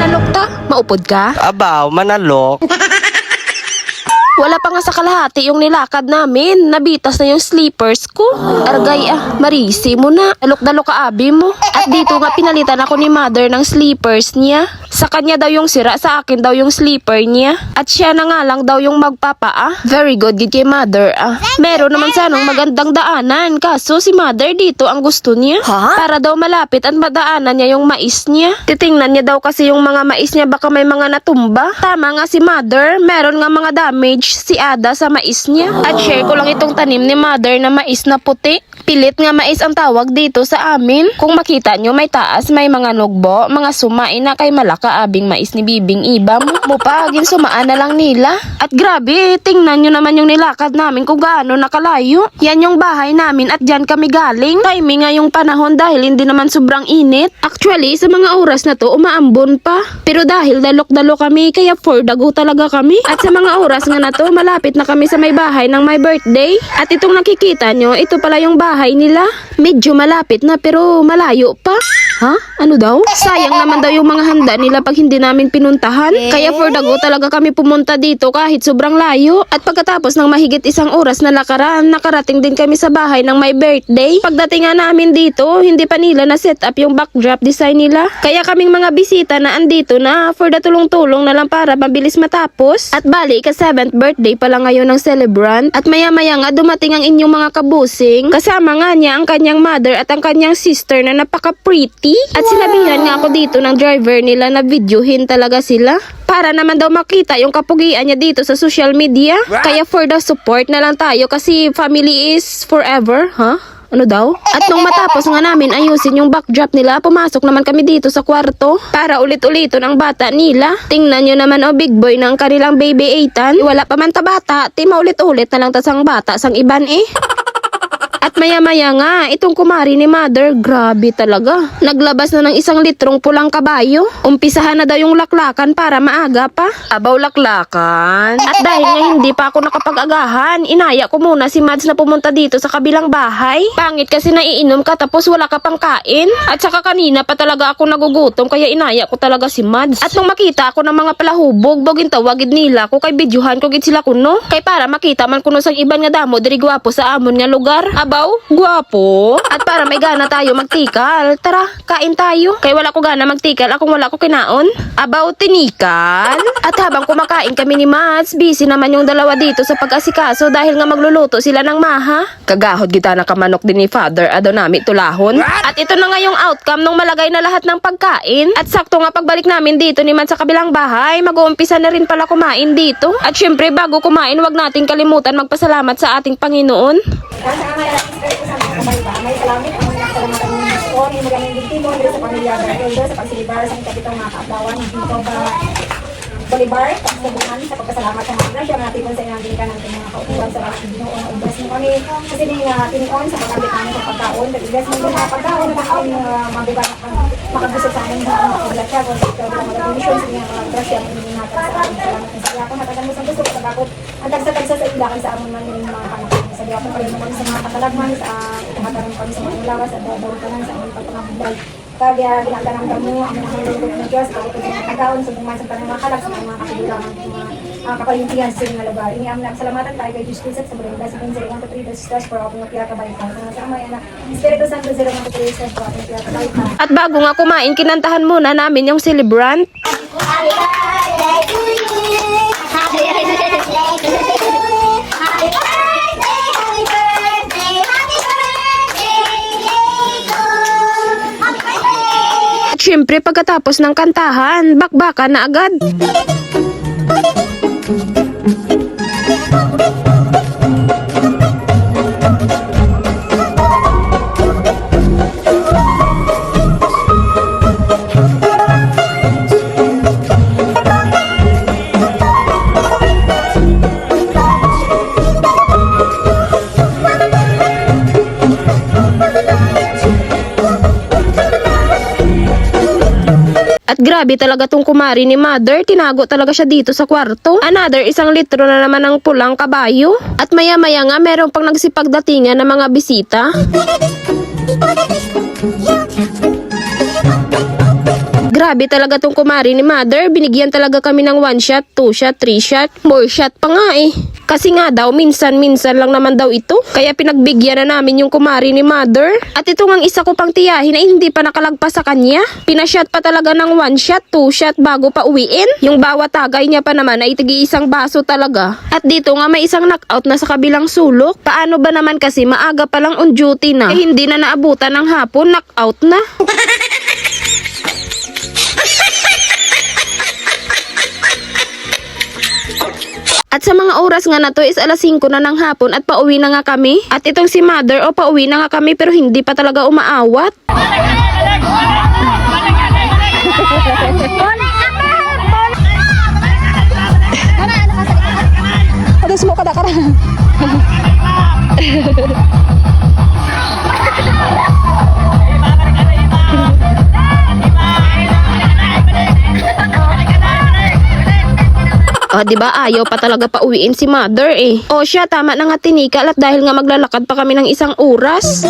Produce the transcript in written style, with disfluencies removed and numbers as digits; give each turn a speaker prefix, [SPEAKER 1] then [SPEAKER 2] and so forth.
[SPEAKER 1] manalok ta? Maupod ka?
[SPEAKER 2] Abaw, manalok.
[SPEAKER 1] Wala pa nga sa kalahati yung nilakad namin. Nabitas na yung sleepers ko. Argay marisi mo na. Dalok-dalok ka abi mo. At dito nga pinalitan ako ni mother ng sleepers niya. Sa kanya daw yung sira, sa akin daw yung sleeper niya. At siya na nga lang daw yung magpapa. Very good kay mother Meron naman sanang magandang daanan. Kaso si mother dito ang gusto niya. Para daw malapit at madaanan niya yung mais niya. Titingnan niya daw kasi yung mga mais niya baka may mga natumba. Tama nga si mother. Meron nga mga damage si Ada sa mais niya. At share ko lang itong tanim ni mother na mais na puti. Pilit nga mais ang tawag dito sa amin. Kung makita nyo may taas, may mga nugbo, mga sumain na kay malaka abing mais ni Bibing Ibam. Mupagin sumaan na lang nila. At grabe, tingnan nyo naman yung nilakad namin kung gaano nakalayo. Yan yung bahay namin at dyan kami galing. Timing nga yung panahon dahil hindi naman sobrang init. Actually, sa mga oras na to, umaambon pa. Pero dahil dalok-dalo kami, kaya for dago talaga kami. At sa mga oras nga na to, malapit na kami sa may bahay ng my birthday. At itong nakikita nyo, ito pala yung bahay nila. Medyo malapit na pero malayo pa. Ano daw? Sayang naman daw yung mga handa nila pag hindi namin pinuntahan. Kaya for dago talaga kami pumunta dito kahit sobrang layo. At pagkatapos ng mahigit isang oras na lakaran, nakarating din kami sa bahay ng my birthday. Pagdating nga namin dito, hindi pa nila na set up yung backdrop design nila. Kaya kaming mga bisita na andito na for the tulong-tulong na lang para mabilis matapos. At bali, ka 7th birthday pala ngayon ng celebrant. At maya-maya nga dumating ang inyong mga kabusing. Kasama nga niya ang kanyang mother at ang kanyang sister na napaka-pretty. At sinabihan nga ako dito ng driver nila na videohin talaga sila. Para naman daw makita yung kapugian niya dito sa social media. Kaya for the support na lang tayo kasi family is forever, Ano daw? At nung matapos nga namin ayusin yung backdrop nila, pumasok naman kami dito sa kwarto para ulit-uliton ang bata nila. Tingnan nyo naman big boy ng kanilang baby Ethan. Wala pa man ta bata, maulit-ulit na lang ta sang bata sang iban At maya-maya nga, itong kumari ni mother, grabe talaga. Naglabas na ng 1 litrong pulang kabayo. Umpisahan na daw yung laklakan para maaga pa. Abaw laklakan. At dahil nga hindi pa ako nakapag-agahan, inaya ko muna si Mads na pumunta dito sa kabilang bahay. Pangit kasi naiinom ka tapos wala ka pang kain. At saka kanina pa talaga ako nagugutom kaya inaya ko talaga si Mads. At nung makita ako ng mga palahubog, bogin tawagid nila ko kay bidyuhan ko gid sila kuno. Kay para makita man kuno sang iban nga damo diri gwapo sa amon nga lugar. Abaw, gwapo. At para may gana tayo magtikal, tara, kain tayo. Kay wala ko gana magtikal, akong wala ko kinaon. Abaw, tinikal. At habang kumakain kami ni Mads, busy naman yung dalawa dito sa pag-asikaso dahil nga magluluto sila ng maha. Kagahod kita na kamanok din ni father, ado nami tulahon. At ito na nga yung outcome nung malagay na lahat ng pagkain. At sakto nga pagbalik namin dito ni Mads sa kabilang bahay, mag-uumpisa na rin pala kumain dito. At syempre bago kumain, wag nating kalimutan magpasalamat sa ating Panginoon.
[SPEAKER 3] May salamat ang mga kalamatan ng Diyos. May maraming biktima dito sa pamilya Berkeldo sa pagsilibar sa kapitong mga kaablawan dito ba Bolivar, pagsabuhan sa pagpasalamat sa mga grasya na tipon sa inang ka ng mga kautuan sa mga Ginoo na ubas mo kami kasi din tinuon sa pagkabit namin sa pagkaon pag-igas mo din mga pagkaon na ang mabigat makabusog sa amin mga paglasya kung ikaw na mga conditions ng mga grasya na hininatan sa amin salamat sa iya kung hatagan mo sa gusto sa bakot ang tagsa-tagsa sa ilakan sa amon man yung mga anak sa diya po kayo naman sa mga katalagman sa hatagan kami sa mga lawas at daw-daw sa aming pagpapagdal. Kaya ginagaramdam mo ang mga nalulog ng Diyos, pag ito sa pagkaon, sa buman sa mga kalak, sa mga kapilulangan, mga kapalimpiyan sa mga lugar. Iniam na salamatan tayo kay Diyos Christ sa mga blessing sa 1 to 3 days for open of Yata Baita. Sa mga anak, Espiritu Santo 0 1 to 3 days for open of Yata Baita.
[SPEAKER 1] At bago nga kumain, kinantahan muna namin yung celebrant.
[SPEAKER 4] Happy birthday to you. Happy birthday to you. Happy birthday, happy birthday, happy birthday, Lego. Happy birthday.
[SPEAKER 1] At syempre pagkatapos ng kantahan, bakbakan na agad. At grabe talaga tong kumari ni mother, tinago talaga siya dito sa kwarto. Another 1 litro na naman ng pulang kabayo. At maya-maya nga meron pang nagsipagdatingan ng mga bisita. Grabe talaga tong kumari ni Mother. Binigyan talaga kami ng 1 shot, 2 shot, 3 shot. More shot pa nga eh. Kasi nga daw, minsan-minsan lang naman daw ito. Kaya pinagbigyan na namin yung kumari ni Mother. At ito ngang isa ko pang tiyahin na hindi pa nakalagpas sa kanya. Pinashot pa talaga ng 1 shot, 2 shot bago pa uwiin. Yung bawat tagay niya pa naman ay tigi-isang baso talaga. At dito nga may isang knockout na sa kabilang sulok. Paano ba naman kasi maaga pa lang on duty na. Eh hindi na naabutan ng hapon, knockout na. At sa mga oras nga na to is alas 5 na ng hapon at pauwi na nga kami. At itong si Mother pauwi na nga kami pero hindi pa talaga umaawat.
[SPEAKER 3] Adas mo kada kara.
[SPEAKER 1] O, diba ayaw pa talaga pauwiin si Mother eh. O siya, tama na nga tinikal at dahil nga maglalakad pa kami ng 1 oras.